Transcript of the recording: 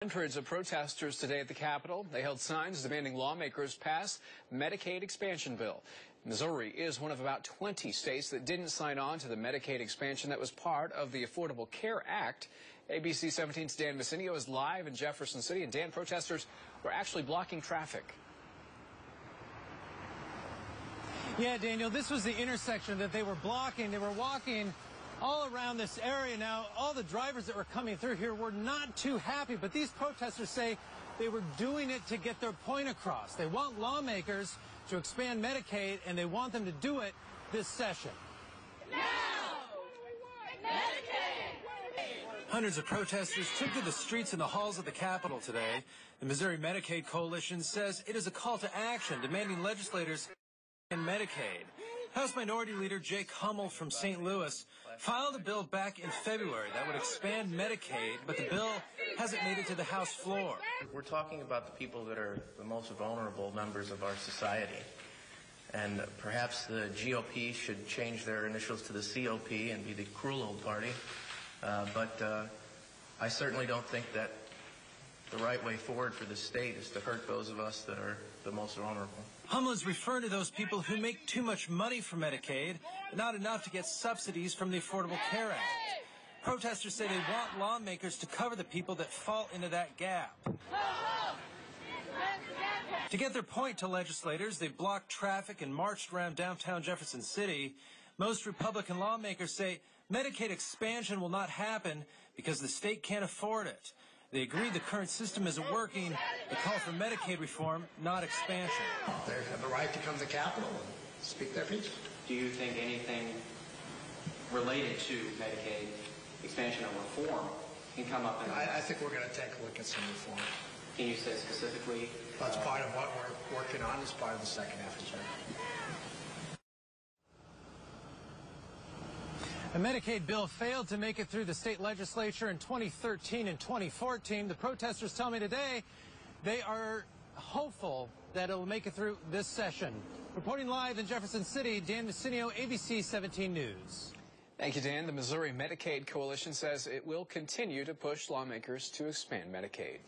Hundreds of protesters today at the Capitol. They held signs demanding lawmakers pass Medicaid expansion bill. Missouri is one of about 20 states that didn't sign on to the Medicaid expansion that was part of the Affordable Care Act. ABC 17's Dan Messinio is live in Jefferson City. And Dan, protesters were actually blocking traffic. Yeah, Daniel, this was the intersection that they were blocking. They were walking all around this area. Now, all the drivers that were coming through here were not too happy, but these protesters say they were doing it to get their point across. They want lawmakers to expand Medicaid, and they want them to do it this session. Now! Medicaid! Hundreds of protesters took to the streets and the halls of the Capitol today. The Missouri Medicaid Coalition says it is a call to action demanding legislators and Medicaid. House Minority Leader Jake Hummel from St. Louis filed a bill back in February that would expand Medicaid, but the bill hasn't made it to the House floor. We're talking about the people that are the most vulnerable members of our society. And perhaps the GOP should change their initials to the COP and be the cruel old party. But I certainly don't think that the right way forward for the state is to hurt those of us that are the most vulnerable. Hummel is referring to those people who make too much money from Medicaid, but not enough to get subsidies from the Affordable Care Act. Protesters say they want lawmakers to cover the people that fall into that gap. To get their point to legislators, they've blocked traffic and marched around downtown Jefferson City. Most Republican lawmakers say Medicaid expansion will not happen because the state can't afford it. They agree the current system isn't working. They call for Medicaid reform, not expansion. They have the right to come to the Capitol and speak their piece. Do you think anything related to Medicaid expansion or reform can come up? I think we're going to take a look at some reform. Can you say specifically? That's part of what we're working on as part of the second half of the session. A Medicaid bill failed to make it through the state legislature in 2013 and 2014. The protesters tell me today they are hopeful that it will make it through this session. Reporting live in Jefferson City, Dan Messinio, ABC 17 News. Thank you, Dan. The Missouri Medicaid Coalition says it will continue to push lawmakers to expand Medicaid.